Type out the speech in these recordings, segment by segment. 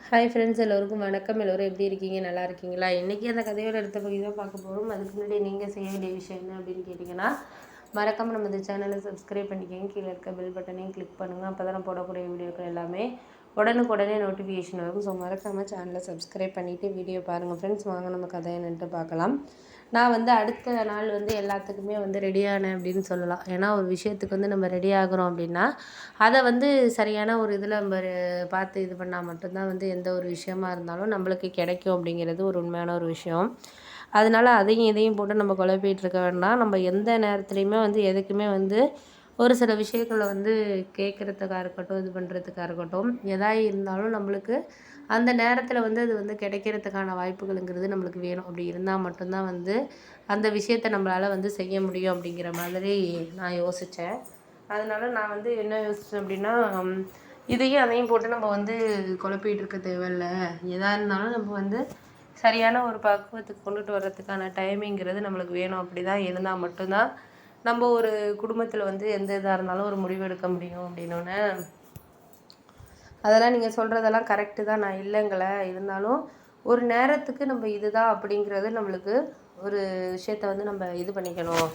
Hi friends, எல்லோருக்கும் வணக்கம். எல்லோரும் எப்படி இருக்கீங்க? நல்லா இருக்கீங்களா? இன்றைக்கி அந்த கதையோட அடுத்த பகுதி தான் பார்க்க போகிறோம். அதுக்கு முன்னாடி நீங்கள் செய்ய வேண்டிய விஷயம் என்ன அப்படின்னு கேட்டிங்கன்னா, மறக்காமல் நம்ம இந்த சேனலை சப்ஸ்கிரைப் பண்ணிக்கோங்க. கீழே இருக்க பெல் பட்டனையும் கிளிக் பண்ணுங்கள். அப்போ தான் நான் போடக்கூடிய வீடியோக்கள் எல்லாமே உடனுக்குடனே நோட்டிஃபிகேஷன் வரும். ஸோ மறக்காமல் சேனலை சப்ஸ்கிரைப் பண்ணிவிட்டு வீடியோ பாருங்கள் ஃப்ரெண்ட்ஸ். வாங்க நம்ம கதை என்னன்ட்டு பார்க்கலாம். நான் அடுத்த நாள் எல்லாத்துக்குமே ரெடியானேன் அப்படின்னு சொல்லலாம். ஏன்னா ஒரு விஷயத்துக்கு நம்ம ரெடி ஆகிறோம் அப்படின்னா அதை சரியான ஒரு இதில் நம்ம பார்த்து இது பண்ணால் மட்டும்தான் எந்த ஒரு விஷயமா இருந்தாலும் நம்மளுக்கு கிடைக்கும் அப்படிங்கிறது ஒரு உண்மையான ஒரு விஷயம். அதனால அதையும் இதையும் போட்டு நம்ம குழப்பிட்டு இருக்க வேண்டாம். நம்ம எந்த நேரத்துலையுமே எதுக்குமே ஒரு சில விஷயங்களை கேட்குறதுக்காக இருக்கட்டும், இது பண்ணுறதுக்காக இருக்கட்டும், எதாக இருந்தாலும் நம்மளுக்கு அந்த நேரத்தில் அது கிடைக்கிறதுக்கான வாய்ப்புகளுங்கிறது நம்மளுக்கு வேணும். அப்படி இருந்தால் மட்டும்தான் அந்த விஷயத்தை நம்மளால் செய்ய முடியும் அப்படிங்கிற மாதிரி நான் யோசித்தேன். அதனால் நான் என்ன யோசித்தேன் அப்படின்னா, இதையும் அதையும் போட்டு நம்ம குழப்பிட்டு இருக்க தேவையில்ல. எதாக இருந்தாலும் நம்ம சரியான ஒரு பக்குவத்துக்கு கொண்டுட்டு வர்றதுக்கான டைமிங்கிறது நம்மளுக்கு வேணும். அப்படி தான் இருந்தால் மட்டும்தான் நம்ம ஒரு குடும்பத்தில் எந்த இதாக இருந்தாலும் ஒரு முடிவு எடுக்க முடியும் அப்படின்னோடனே, அதெல்லாம் நீங்கள் சொல்கிறதெல்லாம் கரெக்டு தான், நான் இல்லைங்களே. இருந்தாலும் ஒரு நேரத்துக்கு நம்ம இதுதான் அப்படிங்கிறது நம்மளுக்கு ஒரு விஷயத்த நம்ம இது பண்ணிக்கணும்.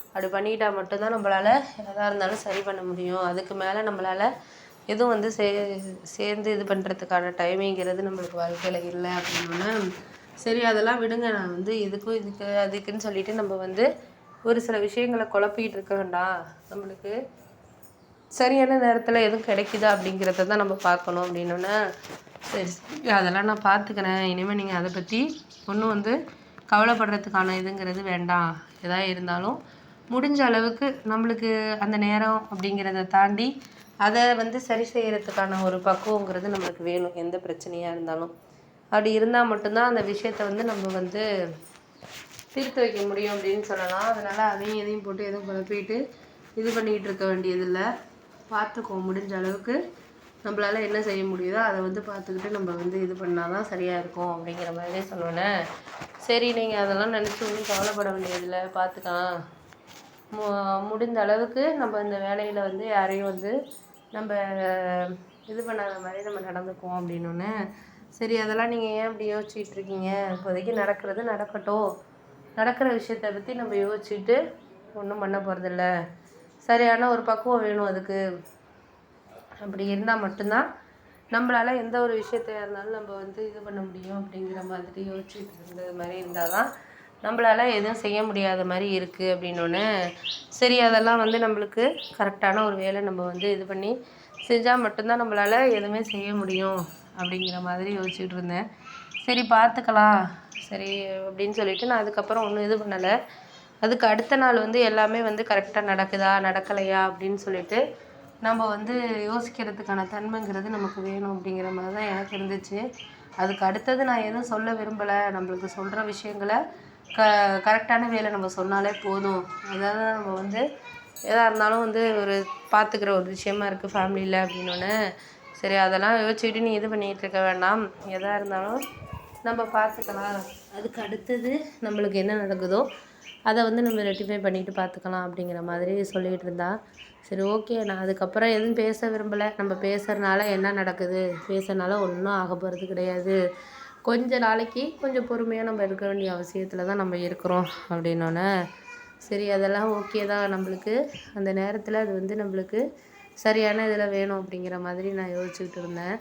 அப்படி பண்ணிக்கிட்டால் மட்டும்தான் நம்மளால் எதாக இருந்தாலும் சரி பண்ண முடியும். அதுக்கு மேலே நம்மளால் எதுவும் சேர்ந்து இது பண்ணுறதுக்கான டைமிங்கிறது நம்மளுக்கு வாழ்க்கையில் இல்லை அப்படின்னோடனே, சரி அதெல்லாம் விடுங்க. நான் இதுக்கும் இதுக்கு அதுக்குன்னு சொல்லிட்டு நம்ம ஒரு சில விஷயங்களை குழப்பிக்கிட்டு இருக்க வேண்டாம். நம்மளுக்கு சரியான நேரத்தில் எதுவும் கிடைக்குதா அப்படிங்கிறத தான் நம்ம பார்க்கணும் அப்படின்னோடனே, சரி அதெல்லாம் நான் பார்த்துக்கிறேன். இனிமேல் நீங்கள் அதை பற்றி ஒன்றும் கவலைப்படுறதுக்கான இதுங்கிறது வேண்டாம். எதாக இருந்தாலும் முடிஞ்ச அளவுக்கு நம்மளுக்கு அந்த நேரம் அப்படிங்கிறத தாண்டி அதை சரி செய்கிறதுக்கான ஒரு பக்குவங்கிறது நம்மளுக்கு வேணும். எந்த பிரச்சனையாக இருந்தாலும் அப்படி இருந்தால் மட்டும்தான் அந்த விஷயத்த நம்ம தீர்த்து வைக்க முடியும் அப்படின்னு சொல்லலாம். அதனால் அதையும் எதையும் போட்டு எதுவும் குழப்பிட்டு இது பண்ணிக்கிட்டு இருக்க வேண்டியதில்லை. பார்த்துக்குவோம். முடிஞ்ச அளவுக்கு நம்மளால் என்ன செய்ய முடியுதோ அதை பார்த்துக்கிட்டு நம்ம இது பண்ணால் தான் சரியாக இருக்கும் அப்படிங்கிற மாதிரியே சொன்னோன்னே, சரி நீங்கள் அதெல்லாம் நினச்சி ஒன்றும் கவலைப்பட வேண்டியதில்லை, பார்த்துக்கலாம். முடிந்த அளவுக்கு நம்ம இந்த வேலையில் யாரையும் நம்ம இது பண்ணாத மாதிரி நம்ம நடந்துக்குவோம் அப்படின்னோடனே, சரி அதெல்லாம் நீங்கள் ஏன் இப்படி யோசிச்சுட்டு இருக்கீங்க? இப்போதைக்கு நடக்கிறது நடக்கட்டும். நடக்கிற விஷயத்தை பற்றி நம்ம யோசிச்சுட்டு ஒன்றும் பண்ண போகிறதில்ல. சரியான ஒரு பக்குவம் வேணும் அதுக்கு. அப்படி இருந்தால் மட்டும்தான் நம்மளால் எந்த ஒரு விஷயத்தையாக இருந்தாலும் நம்ம இது பண்ண முடியும் அப்படிங்கிற மாதிரி யோசிச்சுட்டு இருந்தது மாதிரி இருந்தால் தான் நம்மளால் எதுவும் செய்ய முடியாத மாதிரி இருக்குது அப்படின்னோடனே, சரி அதெல்லாம் நம்மளுக்கு கரெக்டான ஒரு வேலை நம்ம இது பண்ணி செஞ்சால் மட்டும்தான் நம்மளால் எதுவுமே செய்ய முடியும் அப்படிங்கிற மாதிரி யோசிச்சுட்டு இருந்தேன். சரி பார்த்துக்கலாம், சரி அப்படின்னு சொல்லிட்டு நான் அதுக்கப்புறம் ஒன்றும் இது பண்ணலை. அதுக்கு அடுத்த நாள் எல்லாமே கரெக்டாக நடக்குதா நடக்கலையா அப்படின்னு சொல்லிட்டு நம்ம யோசிக்கிறதுக்கான தன்மைங்கிறது நமக்கு வேணும் அப்படிங்கிற மாதிரி தான் எனக்கு இருந்துச்சு. அதுக்கு அடுத்தது நான் எதுவும் சொல்ல விரும்பலை. நம்மளுக்கு சொல்கிற விஷயங்களை கரெக்டான வேலை நம்ம சொன்னாலே போதும். அதாவது நம்ம எதாக இருந்தாலும் ஒரு பார்த்துக்கிற ஒரு விஷயமா இருக்குது ஃபேமிலியில் அப்படின்னோடனே, சரி அதெல்லாம் யோசிச்சுக்கிட்டு நீ இது பண்ணிகிட்டு இருக்க வேண்டாம். எதாக இருந்தாலும் நம்ம பார்த்துக்கலாம். அதுக்கு அடுத்தது நம்மளுக்கு என்ன நடக்குதோ அதை நம்ம ரெக்டிஃபை பண்ணிவிட்டு பார்த்துக்கலாம் அப்படிங்கிற மாதிரி சொல்லிகிட்டு இருந்தா. சரி ஓகே, நான் அதுக்கப்புறம் எதுவும் பேச விரும்பலை. நம்ம பேசுகிறனால என்ன நடக்குது? பேசுகிறனால ஒன்றும் ஆக போகிறது கிடையாது. கொஞ்ச நாளைக்கு கொஞ்சம் பொறுமையாக நம்ம இருக்க வேண்டிய அவசியத்தில் தான் நம்ம இருக்கிறோம் அப்படின்னோடனே, சரி அதெல்லாம் ஓகே தான். நம்மளுக்கு அந்த நேரத்தில் அது நம்மளுக்கு சரியான இதில் வேணும் அப்படிங்கிற மாதிரி நான் யோசிச்சுக்கிட்டு இருந்தேன்.